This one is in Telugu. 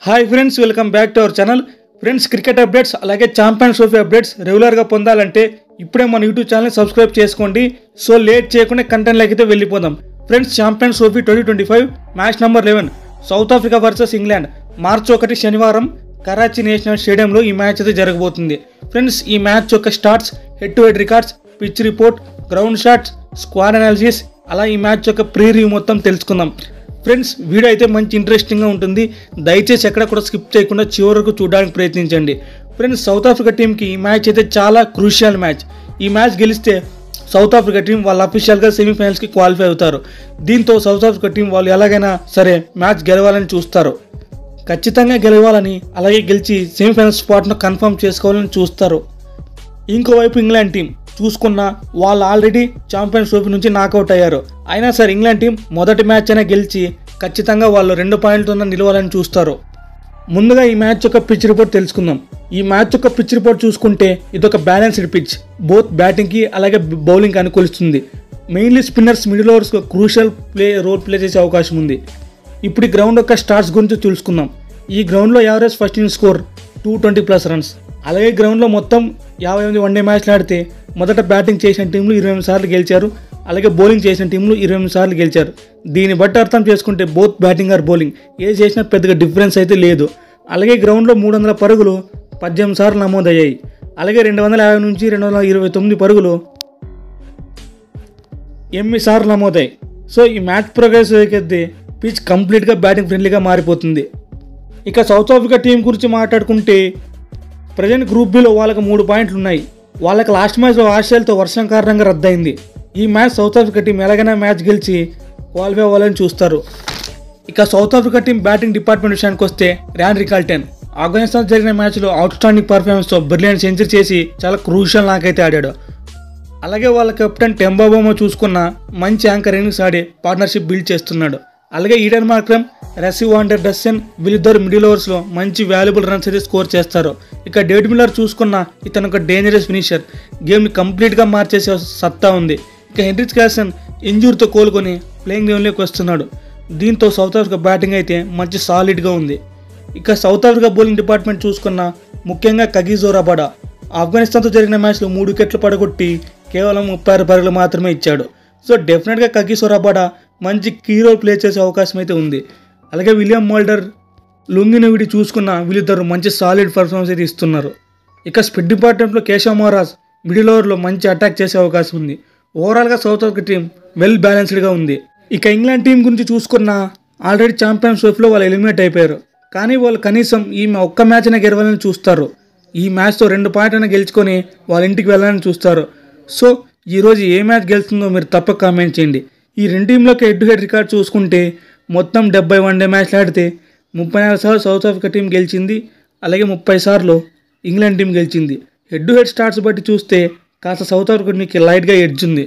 Hi friends, welcome back to our channel. Friends, cricket updates అలాగే ఛాంపియన్స్ ట్రోఫీ అప్డేట్స్ రెగ్యులర్గా పొందాలంటే ఇప్పుడే మన యూట్యూబ్ ఛానల్ని సబ్స్క్రైబ్ చేసుకోండి. సో లేట్ చేయకుండా కంటెంట్లోకి అయితే వెళ్ళిపోదాం. Friends, champions trophy 2025 match number 11 South Africa versus England మార్చి 1 శనివారం కరాచీ నేషనల్ స్టేడియంలో ఈ మ్యాచ్ అయితే జరగబోతుంది. ఫ్రెండ్స్, ఈ మ్యాచ్ యొక్క starts, head to head records, pitch report, ground shots, squad analysis, అలా ఈ మ్యాచ్ యొక్క ప్రీ రివ్యూ మొత్తం తెలుసుకుందాం. ఫ్రెండ్స్, వీడియో అయితే మంచి ఇంట్రెస్టింగ్గా ఉంటుంది. దయచేసి ఎక్కడ కూడా స్కిప్ చేయకుండా చివరి వరకు చూడడానికి ప్రయత్నించండి. ఫ్రెండ్స్, సౌత్ ఆఫ్రికా టీంకి ఈ మ్యాచ్ అయితే చాలా క్రూషియల్ మ్యాచ్. ఈ మ్యాచ్ గెలిస్తే సౌత్ ఆఫ్రికా టీం వాళ్ళు అఫీషియల్గా సెమీఫైనల్స్కి క్వాలిఫై అవుతారు. దీంతో సౌత్ ఆఫ్రికా టీం వాళ్ళు ఎలాగైనా సరే మ్యాచ్ గెలవాలని చూస్తారు. ఖచ్చితంగా గెలవాలని, అలాగే గెలిచి సెమీఫైనల్ స్పాట్ను కన్ఫర్మ్ చేసుకోవాలని చూస్తారు. ఇంకోవైపు ఇంగ్లాండ్ టీం చూసుకున్న వాళ్ళు ఆల్రెడీ ఛాంపియన్స్ ట్రోఫీ నుంచి నాకౌట్ అయ్యారు. అయినా సరే ఇంగ్లాండ్ టీం మొదటి మ్యాచ్ అయినా గెలిచి ఖచ్చితంగా వాళ్ళు 2 పాయింట్లతో నిలవాలని చూస్తారు. ముందుగా ఈ మ్యాచ్ యొక్క పిచ్ రిపోర్ట్ తెలుసుకుందాం. ఈ మ్యాచ్ యొక్క పిచ్ రిపోర్ట్ చూసుకుంటే ఇదొక బ్యాలెన్స్డ్ పిచ్. బోత్ బ్యాటింగ్కి అలాగే బౌలింగ్కి అనుకూలిస్తుంది. Mainly spinners middle overs crucial role play చేసే అవకాశం ఉంది. ఇప్పుడు ఈ గ్రౌండ్ యొక్క స్టార్ట్స్ గురించి తెలుసుకుందాం. ఈ గ్రౌండ్లో average first innings score 220+ runs. అలాగే గ్రౌండ్లో మొత్తం 58 వన్డే మ్యాచ్లు ఆడితే మొదట బ్యాటింగ్ చేసిన టీంలు 28 సార్లు గెలిచారు. అలాగే బౌలింగ్ చేసిన టీంలు 28 సార్లు గెలిచారు. దీన్ని బట్టి అర్థం చేసుకుంటే బోత్ బ్యాటింగ్ ఆర్ బౌలింగ్ ఏది చేసినా పెద్దగా డిఫరెన్స్ అయితే లేదు. అలాగే గ్రౌండ్లో 300 పరుగులు 18 సార్లు నమోదయ్యాయి. అలాగే 250 నుంచి 229 పరుగులు 8 సార్లు నమోదయ్యాయి. సో ఈ మ్యాచ్ ప్రోగ్రెస్ అయితే పిచ్ కంప్లీట్గా బ్యాటింగ్ ఫ్రెండ్లీగా మారిపోతుంది. ఇక సౌత్ ఆఫ్రికా టీం గురించి మాట్లాడుకుంటే ప్రజెంట్ గ్రూప్ బిలో వాళ్ళకి 3 పాయింట్లు ఉన్నాయి. వాళ్ళకి లాస్ట్ మ్యాచ్లో ఆస్ట్రేలియాతో వర్షం కారణంగా రద్దయింది. ఈ మ్యాచ్ సౌత్ ఆఫ్రికా టీం ఎలాగైనా మ్యాచ్ గెలిచి క్వాలిఫై అవ్వాలని చూస్తారు. ఇక south Africa team batting department విషయానికి వస్తే ర్యాన్ రికాల్టన్ ఆఫ్ఘనిస్తాన్ జరిగిన మ్యాచ్లో అవుట్స్టాండింగ్ పర్ఫార్మెన్స్తో బ్రిలియంట్ సెంచరీ చేసి చాలా క్రూషియల్ నాకైతే ఆడాడు. అలాగే వాళ్ళ కెప్టెన్ టెంబా బౌమా చూసుకున్న మంచి యాంకర్ ఇన్నింగ్స్ ఆడి పార్ట్నర్షిప్ బిల్డ్ చేస్తున్నాడు. అలాగే ఈడెన్ మార్క్రమ్, రెసీ వాండర్ డస్సన్ వీళ్ళిద్దరు మిడిల్ ఓవర్స్లో మంచి వాల్యుబుల్ రన్స్ అయితే స్కోర్ చేస్తారు. ఇక డేవిడ్ మిల్లర్ చూసుకున్న ఇతను ఒక డేంజరస్ ఫినిషర్, గేమ్ని కంప్లీట్గా మార్చేసే సత్తా ఉంది. ఇక హెన్రిచ్ క్లాసన్ ఇంజూరీతో కోలుకొని ప్లేయింగ్ గేమ్లోకి వస్తున్నాడు. దీంతో సౌత్ ఆఫ్రికా బ్యాటింగ్ అయితే మంచి సాలిడ్గా ఉంది. ఇక సౌత్ ఆఫ్రికా బౌలింగ్ డిపార్ట్మెంట్ చూసుకున్న ముఖ్యంగా కగిజో రబాడా ఆఫ్ఘనిస్తాన్తో జరిగిన మ్యాచ్లో 3 వికెట్లు పడగొట్టి కేవలం 36 పరుగులు మాత్రమే ఇచ్చాడు. సో డెఫినెట్గా కగిజో రబాడా మంచి కీ రోల్ ప్లే చేసే అవకాశం అయితే ఉంది. అలాగే విలియం మోల్డర్, లుంగిని విడి చూసుకున్న వీళ్ళిద్దరు మంచి సాలిడ్ పర్ఫార్మెన్స్ అయితే ఇస్తున్నారు. ఇక స్పిన్ డిపార్ట్మెంట్లో కేశవ్ మహారాజ్ మిడిల్ ఓవర్లో మంచి అటాక్ చేసే అవకాశం ఉంది. ఓవరాల్గా సౌత్ ఆఫ్రికా టీం వెల్ బ్యాలెన్స్డ్గా ఉంది. ఇక ఇంగ్లాండ్ టీం గురించి చూసుకున్న ఆల్రెడీ ఛాంపియన్స్ ట్రోఫీలో వాళ్ళు ఎలిమినేట్ అయిపోయారు. కానీ వాళ్ళు కనీసం ఈ ఒక్క మ్యాచ్ అయినా గెలవాలని చూస్తారు. ఈ మ్యాచ్తో 2 పాయింట్ అయినా గెలుచుకొని వాళ్ళ ఇంటికి వెళ్ళాలని చూస్తారు. సో ఈరోజు ఏ మ్యాచ్ గెలుస్తుందో మీరు తప్పక కామెంట్ చేయండి. ఈ 2 టీంలోకి హెడ్ టు హెడ్ రికార్డ్ చూసుకుంటే మొత్తం 70 వన్డే మ్యాచ్లు ఆడితే 34 సార్లు సౌత్ ఆఫ్రికా టీం గెలిచింది. అలాగే 30 సార్లు ఇంగ్లాండ్ టీం గెలిచింది. హెడ్ టు హెడ్ స్టార్ట్స్ బట్టి చూస్తే కాస్త సౌత్ ఆఫ్రికా టీంకి లైట్గా ఎడ్జ్ ఉంది.